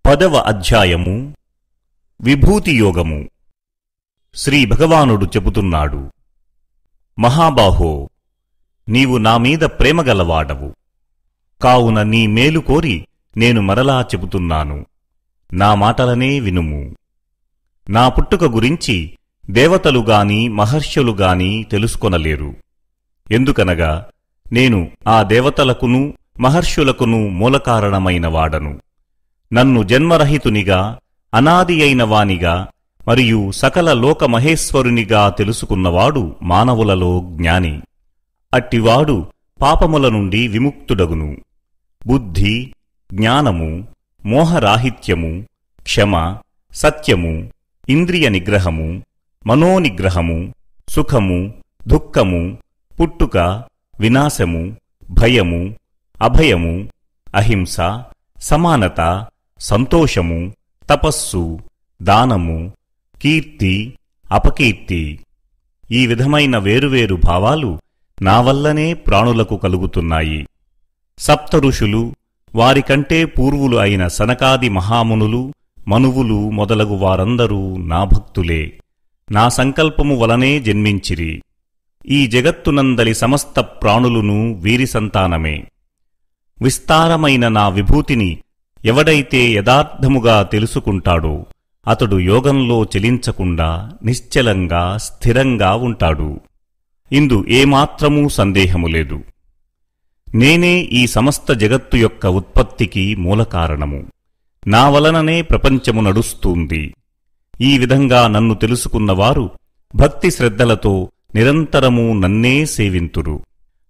10వ అధ్యాయము విభూతి యోగము. శ్రీ భగవానుడు చెబుతున్నాడు, మహాబాహో, నీవు నామీద ప్రేమగలవాడవు. కావున నీ మేలు కోరి నేను మరలా చెబుతున్నాను. నా మాటలనే వినుము. నా పుట్టుక గురించి దేవతలుగాని మహర్షులుగాని తెలుసుకొనలేరు. ఎందుకనగా నేను ఆ దేవతలకును మహర్షులకును మూలకారణమైన వాడను. నన్ను జన్మరహితునిగా, అనాది అయిన వానిగా మరియు సకల లోకమహేశ్వరునిగా తెలుసుకున్నవాడు మానవులలో జ్ఞాని. అట్టివాడు పాపముల నుండి విముక్తుడగును. బుద్ధి, జ్ఞానము, మోహరాహిత్యము, క్షమ, సత్యము, ఇంద్రియ నిగ్రహము, మనోనిగ్రహము, సుఖము, దుఃఖము, పుట్టుక, వినాశము, భయము, అభయము, అహింస, సమానత, సంతోషము, తపస్సు, దానము, కీర్తి, అపకీర్తి, ఈ విధమైన వేరువేరు భావాలు నా వల్లనే ప్రాణులకు కలుగుతున్నాయి. సప్తఋషులు, వారికంటే పూర్వులు అయిన సనకాది మహామునులు, మనువులు మొదలగు వారందరూ నా భక్తులే. నా సంకల్పము వలనే జన్మించిరి. ఈ జగత్తునందలి సమస్త ప్రాణులును వీరి సంతానమే. విస్తారమైన నా విభూతిని ఎవడైతే యథార్థముగా తెలుసుకుంటాడో అతడు యోగంలో చెలించకుండా నిశ్చలంగా స్థిరంగా ఉంటాడు. ఇందు ఏమాత్రమూ సందేహము లేదు. నేనే ఈ సమస్త జగత్తు యొక్క ఉత్పత్తికి మూలకారణము. నా వలననే ప్రపంచము నడుస్తుంది. ఈ విధంగా నన్ను తెలుసుకున్నవారు భక్తి శ్రద్ధలతో నిరంతరము నన్నే సేవింతురు.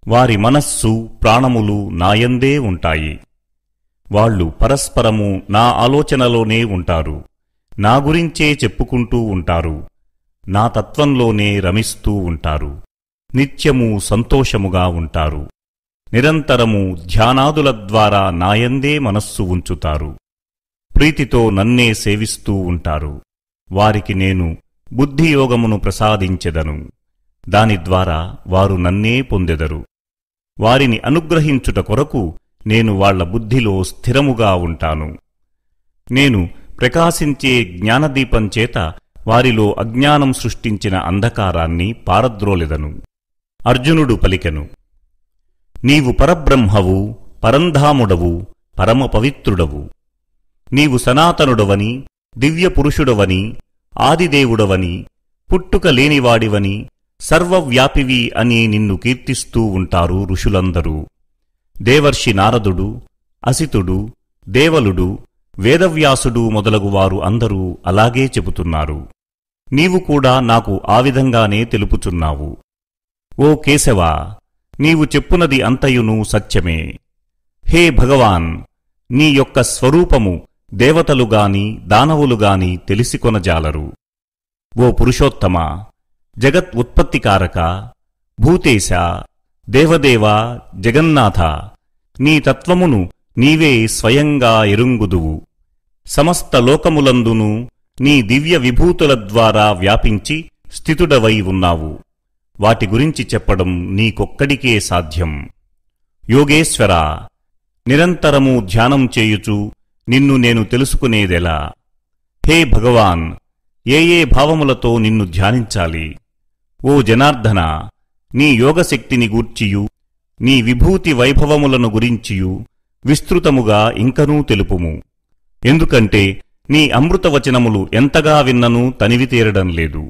వారి మనస్సు, ప్రాణములు నాయందే ఉంటాయి. వాళ్ళు పరస్పరము నా ఆలోచనలోనే ఉంటారు. నా గురించే చెప్పుకుంటూ ఉంటారు. నా తత్వంలోనే రమిస్తూ ఉంటారు. నిత్యము సంతోషముగా ఉంటారు. నిరంతరము ధ్యానాదుల ద్వారా నాయందే మనస్సు ఉంచుతారు. ప్రీతితో నన్నే సేవిస్తూ ఉంటారు. వారికి నేను బుద్ధియోగమును ప్రసాదించెదను. దాని ద్వారా వారు నన్నే పొందెదరు. వారిని అనుగ్రహించుట కొరకు నేను వాళ్ల బుద్ధిలో స్థిరముగా ఉంటాను. నేను ప్రకాశించే జ్ఞానదీపం చేత వారిలో అజ్ఞానం సృష్టించిన అంధకారాన్ని పారద్రోలెదను. అర్జునుడు పలికెను, నీవు పరబ్రహ్మవు, పరంధాముడవు, పరమ పవిత్రుడవు. నీవు సనాతనుడవని, దివ్యపురుషుడవని, ఆదిదేవుడవని, పుట్టుక లేనివాడివని, సర్వవ్యాపివి అని నిన్ను కీర్తిస్తూ ఉంటారు ఋషులందరూ. దేవర్షి నారదుడు, అసితుడు, దేవలుడు, వేదవ్యాసుడు మొదలగువారు అందరూ అలాగే చెబుతున్నారు. నీవు కూడా నాకు ఆ విధంగానే తెలుపుచున్నావు. ఓ కేశవా, నీవు చెప్పునది అంతయును సత్యమే. హే భగవాన్, నీ యొక్క స్వరూపము దేవతలుగాని దానవులుగాని తెలిసికొనజాలరు. ఓ పురుషోత్తమా, జగత్ ఉత్పత్తికారక, భూతేశ, దేవదేవ, జగన్నాథ, నీ తత్వమును నీవే స్వయంగా ఎరుంగుదువు. సమస్త లోకములందును నీ దివ్య విభూతుల ద్వారా వ్యాపించి స్థితుడవై ఉన్నావు. వాటి గురించి చెప్పడం నీకొక్కడికే సాధ్యం. యోగేశ్వరా, నిరంతరము ధ్యానం చేయుచు నిన్ను నేను తెలుసుకునేదెలా? హే భగవాన్, ఏ ఏ భావములతో నిన్ను ధ్యానించాలి? ఓ జనార్దన, నీ యోగశక్తిని గూర్చియు నీ విభూతి వైభవములను గురించియు విస్తృతముగా ఇంకనూ తెలుపుము. ఎందుకంటే నీ అమృతవచనములు ఎంతగా విన్ననూ తనివి తీరడం లేదు.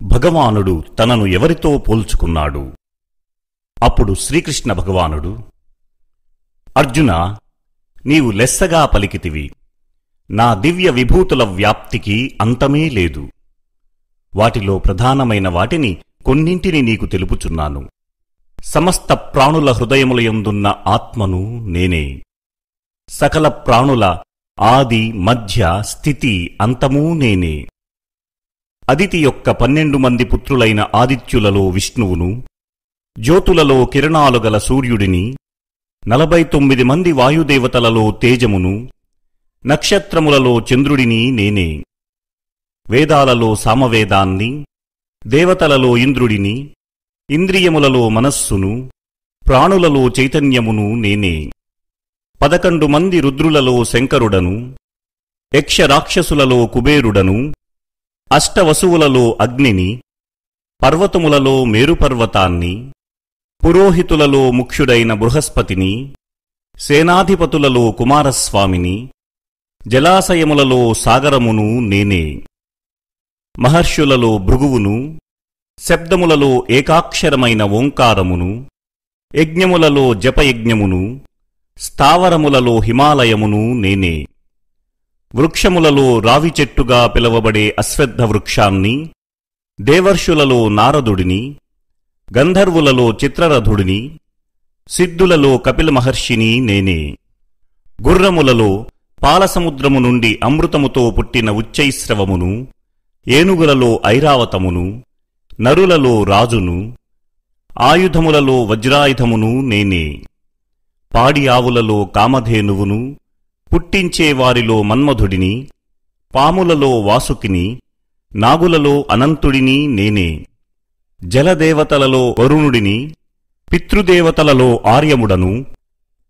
భగవానుడు తనను ఎవరితో పోల్చుకున్నాడు? అప్పుడు శ్రీకృష్ణ భగవానుడు, అర్జున, నీవు లెస్సగా పలికితివి. నా దివ్య విభూతుల వ్యాప్తికి అంతమే లేదు. వాటిలో ప్రధానమైన వాటిని కొన్నింటిని నీకు తెలుపుచున్నాను. సమస్త ప్రాణుల హృదయములయందున్న ఆత్మను నేనే. సకల ప్రాణుల ఆది, మధ్య, స్థితి, అంతమూ నేనే. అదితి యొక్క 12 మంది పుత్రులైన ఆదిత్యులలో విష్ణువును, జ్యోతులలో కిరణాలు గల సూర్యుడిని, 49 మంది వాయుదేవతలలో తేజమును, నక్షత్రములలో చంద్రుడిని నేనే. వేదాలలో సామవేదాన్ని, దేవతలలో ఇంద్రుడిని, ఇంద్రియములలో మనస్సును, ప్రాణులలో చైతన్యమును నేనే. 11 మంది రుద్రులలో శంకరుడను, యక్షరాక్షసులలో కుబేరుడను, అష్టవసువులలో అగ్నిని, పర్వతములలో మేరుపర్వతాన్ని, పురోహితులలో ముఖ్యుడైన బృహస్పతిని, సేనాధిపతులలో కుమారస్వామిని, జలాశయములలో సాగరమును నేనే. మహర్షులలో భృగువును, శబ్దములలో ఏకాక్షరమైన ఓంకారమును, యజ్ఞములలో జపయజ్ఞమును, స్థావరములలో హిమాలయమును నేనే. వృక్షములలో రావిచెట్టుగా పిలవబడే అశ్వత్థ వృక్షాన్ని, దేవర్షులలో నారదుడిని, గంధర్వులలో చిత్రరథుడిని, సిద్ధులలో కపిల మహర్షిని నేనే. గుర్రములలో పాలసముద్రము నుండి అమృతముతో పుట్టిన ఉచ్చైశ్రవమును, ఏనుగులలో ఐరావతమును, నరులలో రాజును, ఆయుధములలో వజ్రాయుధమును నేనే. పాడి ఆవులలో కామధేనువును, పుట్టించేవారిలో మన్మధుడిని, పాములలో వాసుకిని, నాగులలో అనంతుడిని నేనే. జలదేవతలలో వరుణుడిని, పితృదేవతలలో ఆర్యముడను,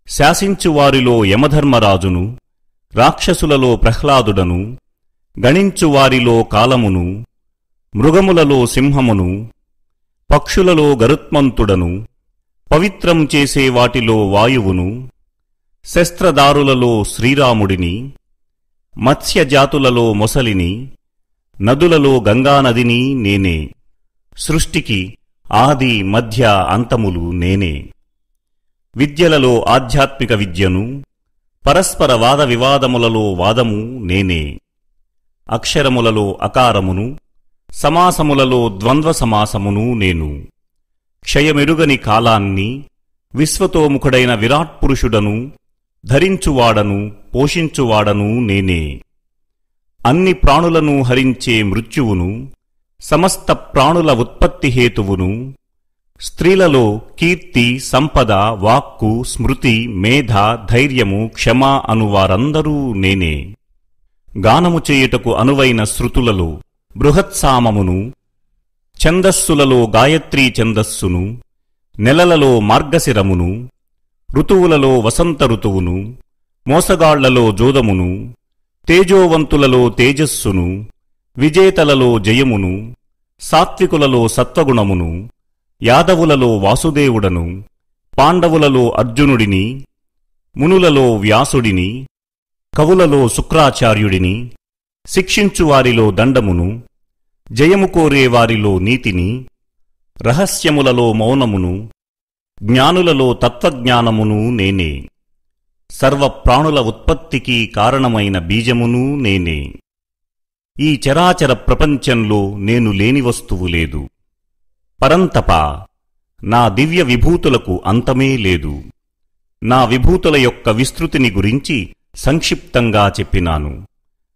శాసించువారిలో యమధర్మరాజును, రాక్షసులలో ప్రహ్లాదుడను, గణించువారిలో కాలమును, మృగములలో సింహమును, పక్షులలో గరుత్మంతుడను, పవిత్రం చేసే వాటిలో వాయువును, శస్త్రదారులలో శ్రీరాముడిని, మత్స్యజాతులలో మొసలిని, నదులలో గంగానదిని నేనే. సృష్టికి ఆది మధ్య అంతములు నేనే. విద్యలలో ఆధ్యాత్మిక విద్యను, పరస్పర వాద వివాదములలో వాదము నేనే. అక్షరములలో అకారమును, సమాసములలో ద్వంద్వ సమాసమును నేను. క్షయమెరుగని కాలాన్ని, విశ్వతోముఖుడైన విరాట్పురుషుడను, ధరించువాడను, పోషించువాడను నేనే. అన్ని ప్రాణులను హరించే మృత్యువును, సమస్త ప్రాణుల ఉత్పత్తి హేతువును, స్త్రీలలో కీర్తి, సంపద, వాక్కు, స్మృతి, మేధ, ధైర్యము, క్షమ అనువారందరూ నేనే. గానము చేయుటకు అనువైన శృతులలో బృహత్సామమును, ఛందస్సులలో గాయత్రీ ఛందస్సును, నెలలలో మార్గశిరమును, ఋతువులలో వసంత ఋతువును, మోసగాళ్లలో జోదమును, తేజోవంతులలో తేజస్సును, విజేతలలో జయమును, సాత్వికులలో సత్వగుణమును, యాదవులలో వాసుదేవుడను, పాండవులలో అర్జునుడిని, మునులలో వ్యాసుడిని, కవులలో శుక్రాచార్యుడిని, శిక్షించువారిలో దండమును, జయము కోరేవారిలో నీతిని, రహస్యములలో మౌనమును, జ్ఞానులలో తత్వజ్ఞానమును నేనే. సర్వప్రాణుల ఉత్పత్తికి కారణమైన బీజమును నేనే. ఈ చరాచర ప్రపంచంలో నేను లేని వస్తువు లేదు. పరంతప, నా దివ్య విభూతులకు అంతమే లేదు. నా విభూతుల యొక్క విస్తృతిని గురించి సంక్షిప్తంగా చెప్పినాను.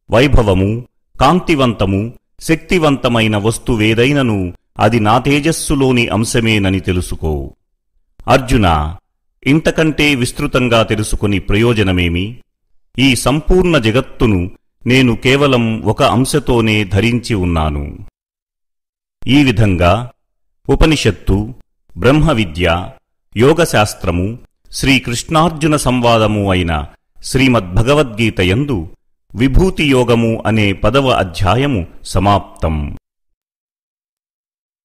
వైభవము, కాంతివంతము, శక్తివంతమైన వస్తువేదైనను అది నా తేజస్సులోని అంశమేనని తెలుసుకో. అర్జున, ఇంతకంటే విస్తృతంగా తెలుసుకుని ప్రయోజనమేమి? ఈ సంపూర్ణ జగత్తును నేను కేవలం ఒక అంశతోనే ధరించి ఉన్నాను. ఈ విధంగా ఉపనిషత్తు, బ్రహ్మవిద్య, యోగశాస్త్రము, శ్రీకృష్ణార్జున సంవాదము అయిన శ్రీమద్భగవద్గీత యందు విభూతియోగము అనే 10వ అధ్యాయము సమాప్తం.